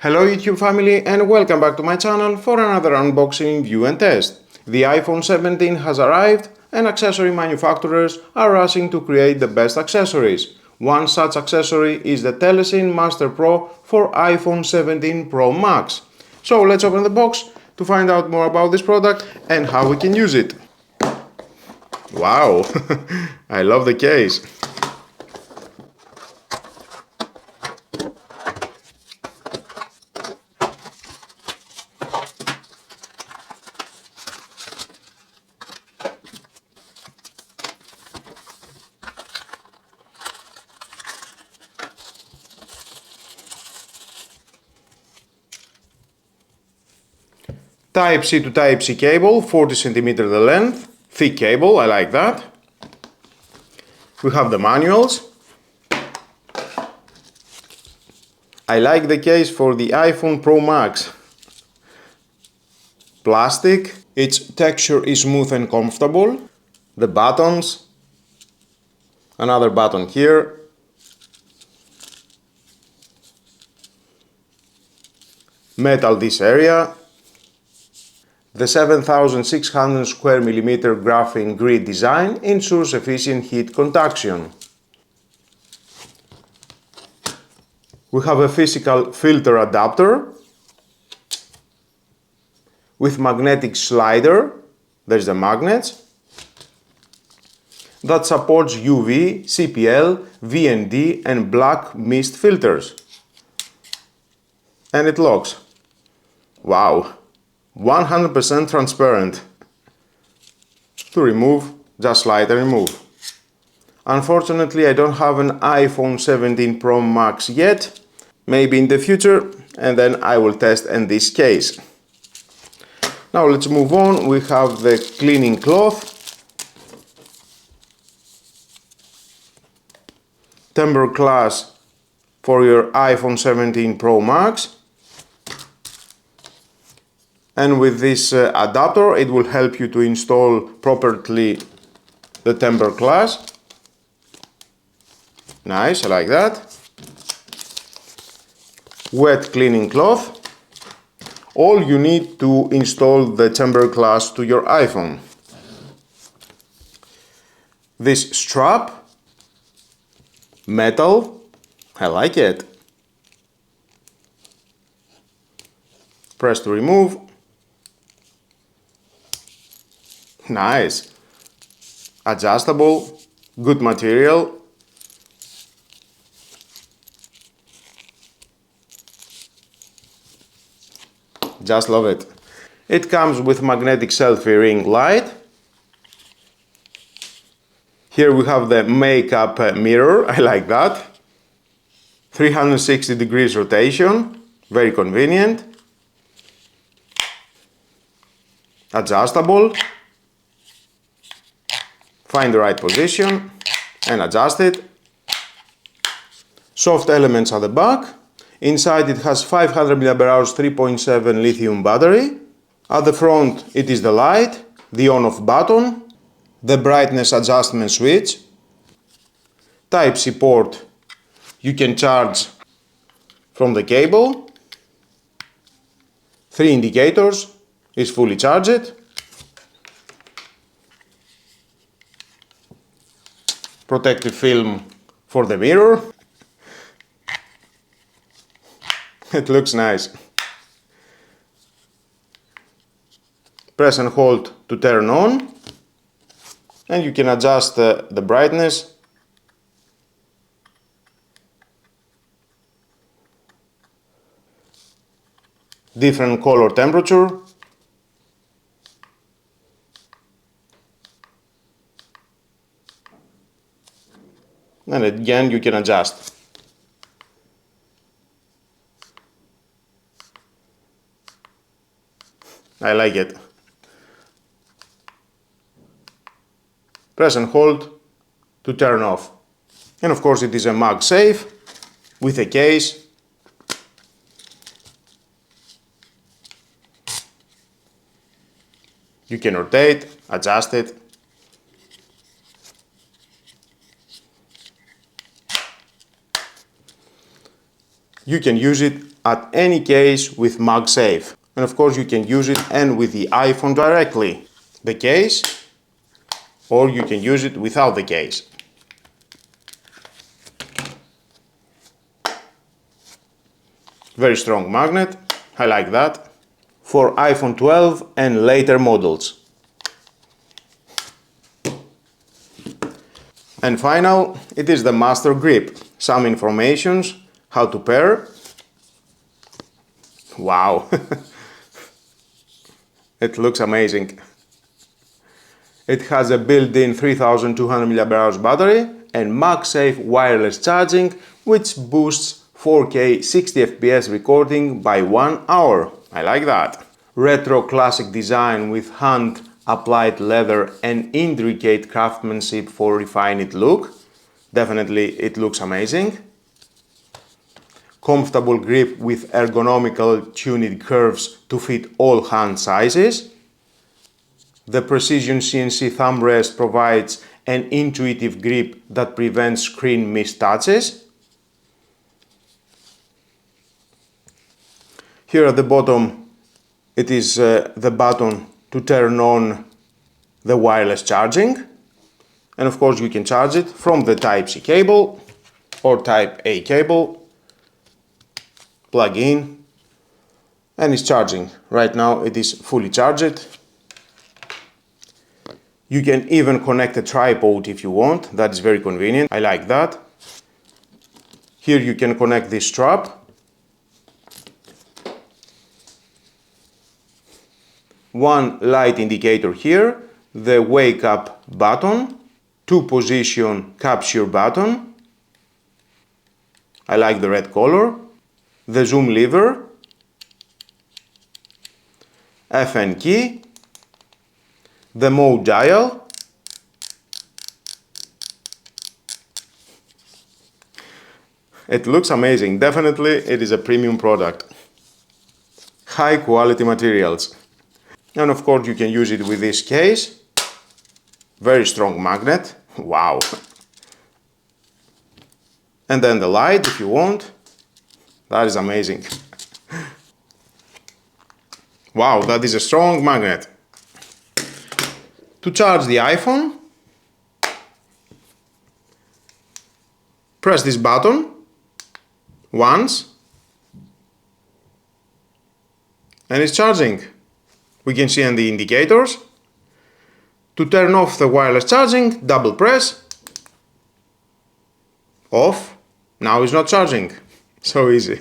Hello YouTube family and welcome back to my channel for another unboxing, review and test. The iPhone 17 has arrived and accessory manufacturers are rushing to create the best accessories. One such accessory is the Telesin Master Pro for iPhone 17 Pro Max. So let's open the box to find out more about this product and how we can use it. Wow, I love the case. Type-C to Type-C cable, 40 cm the length, thick cable, I like that. We have the manuals. I like the case for the iPhone Pro Max. Plastic, its texture is smooth and comfortable. The buttons, another button here. Metal this area. The 7600 square millimeter graphene grid design ensures efficient heat conduction. We have a physical filter adapter with magnetic slider, there's the magnets, that supports UV, CPL, VND and black mist filters. And it locks. Wow! 100% transparent. To remove, just slide and remove. Unfortunately, I don't have an iPhone 17 Pro Max yet. Maybe in the future, and then I will test in this case. Now let's move on. We have the cleaning cloth, temper glass for your iPhone 17 Pro Max. And with this adapter, it will help you to install properly the tempered glass. Nice, I like that. Wet cleaning cloth. All you need to install the tempered glass to your iPhone. This strap, metal, I like it. Press to remove. Nice. Adjustable, good material. Just love it. It comes with magnetic selfie ring light. Here we have the makeup mirror, I like that. 360 degrees rotation, very convenient. Adjustable. Find the right position and adjust it. Soft elements at the back. Inside it has 500 mAh 3.7 lithium battery. At the front it is the light, the on-off button, the brightness adjustment switch, Type-C port, you can charge from the cable, 3 indicators, is fully charged, protective film for the mirror. It looks nice. Press and hold to turn on, and you can adjust the brightness. Different color temperature. And again you can adjust. I like it. Press and hold to turn off. And of course it is a MagSafe with a case. You can rotate, adjust it. You can use it at any case with MagSafe. And of course you can use it and with the iPhone directly, the case, or you can use it without the case. Very strong magnet, I like that. For iPhone 12 and later models. And final, it is the master grip. Some informations, how to pair. Wow, it looks amazing. It has a built-in 3200 mAh battery and MagSafe wireless charging, which boosts 4K 60 FPS recording by 1 hour. I like that. Retro classic design with hand-applied leather and intricate craftsmanship for refined look. Definitely it looks amazing. Comfortable grip with ergonomical tuned curves to fit all hand sizes. The Precision CNC thumb rest provides an intuitive grip that prevents screen mistouches. Here at the bottom it is the button to turn on the wireless charging, and of course you can charge it from the Type-C cable or Type-A cable, plug in, and it's charging. Right now it is fully charged. You can even connect a tripod if you want, that is very convenient, I like that. Here you can connect this strap. One light indicator here, the wake up button, 2-position capture button, I like the red color, the zoom lever, FN key, the mode dial, it looks amazing, definitely it is a premium product, high quality materials. And of course you can use it with this case, very strong magnet, wow. And then the light if you want, that is amazing. Wow, that is a strong magnet. To charge the iPhone, press this button once and it's charging. We can see on the indicators. To turn off the wireless charging, double press, off, now it's not charging. So easy.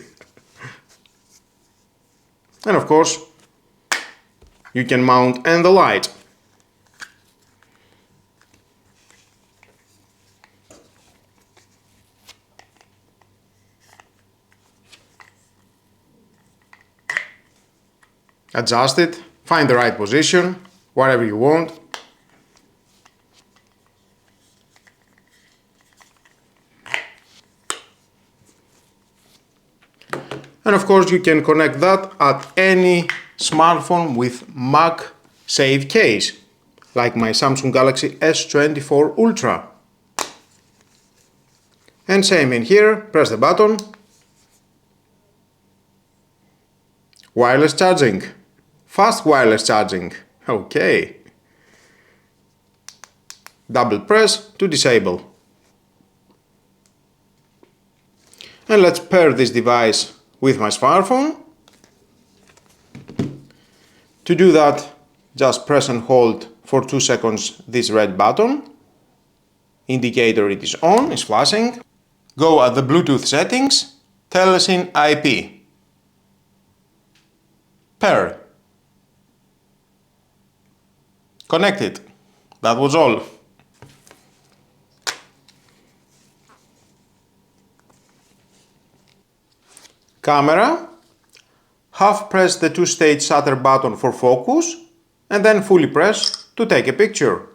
And of course, you can mount and the light. Adjust it, find the right position, whatever you want. And of course you can connect that at any smartphone with MagSafe case, like my Samsung Galaxy S24 Ultra. And same in here, press the button, wireless charging, fast wireless charging, okay. Double press to disable. And let's pair this device with my smartphone. To do that, just press and hold for 2 seconds this red button. Indicator it is on, is flashing. Go at the Bluetooth settings, Telesin IP. Pair. Connect it. That was all. Camera. Half press the 2-stage shutter button for focus and then fully press to take a picture.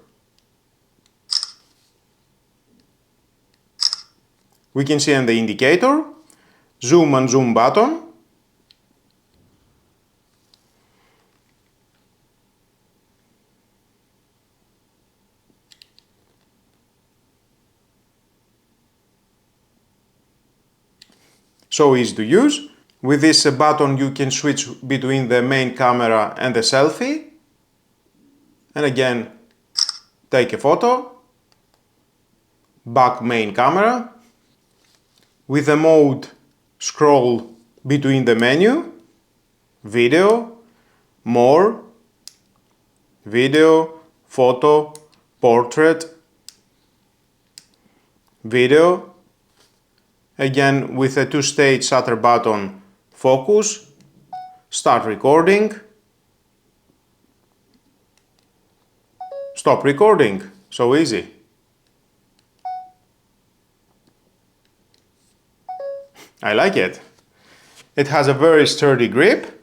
We can see on the indicator, zoom and zoom button. So easy to use. With this button you can switch between the main camera and the selfie. And again, take a photo. Back main camera. With the mode, scroll between the menu. Video, more, video, photo, portrait, video. Again, with a two-stage shutter button, focus, start recording, stop recording. So easy. I like it. It has a very sturdy grip.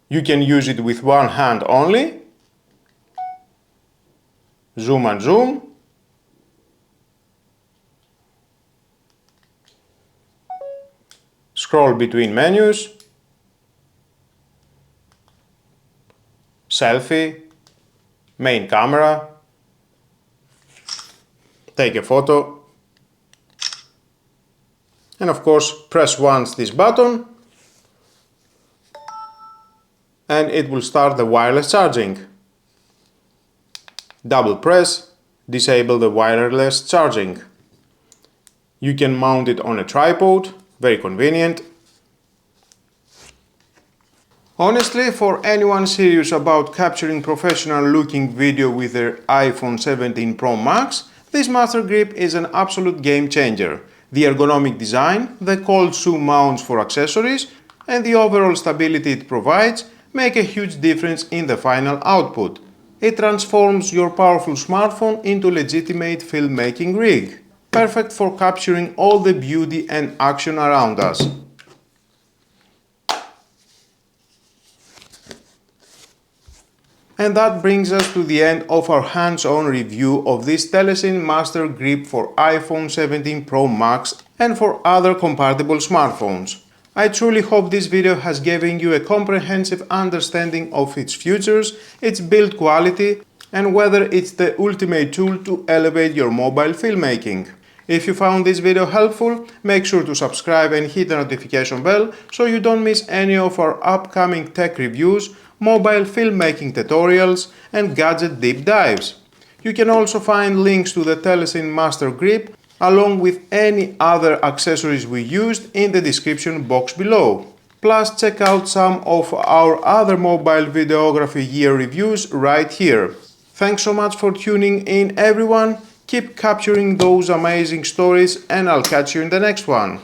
You can use it with one hand only. Zoom and zoom. Scroll between menus. Selfie. Main camera. Take a photo. And of course, press once this button and it will start the wireless charging. Double press, disable the wireless charging. You can mount it on a tripod, very convenient. Honestly, for anyone serious about capturing professional looking video with their iPhone 17 Pro Max, this Master Grip is an absolute game changer. The ergonomic design, the cold shoe mounts for accessories, and the overall stability it provides make a huge difference in the final output. It transforms your powerful smartphone into a legitimate filmmaking rig, perfect for capturing all the beauty and action around us. And that brings us to the end of our hands-on review of this Telesin Master Grip for iPhone 17 Pro Max and for other compatible smartphones. I truly hope this video has given you a comprehensive understanding of its features, its build quality, and whether it's the ultimate tool to elevate your mobile filmmaking. If you found this video helpful, make sure to subscribe and hit the notification bell so you don't miss any of our upcoming tech reviews, mobile filmmaking tutorials, and gadget deep dives. You can also find links to the Telesin Master Grip along with any other accessories we used in the description box below. Plus check out some of our other mobile videography gear reviews right here. Thanks so much for tuning in everyone, keep capturing those amazing stories and I'll catch you in the next one.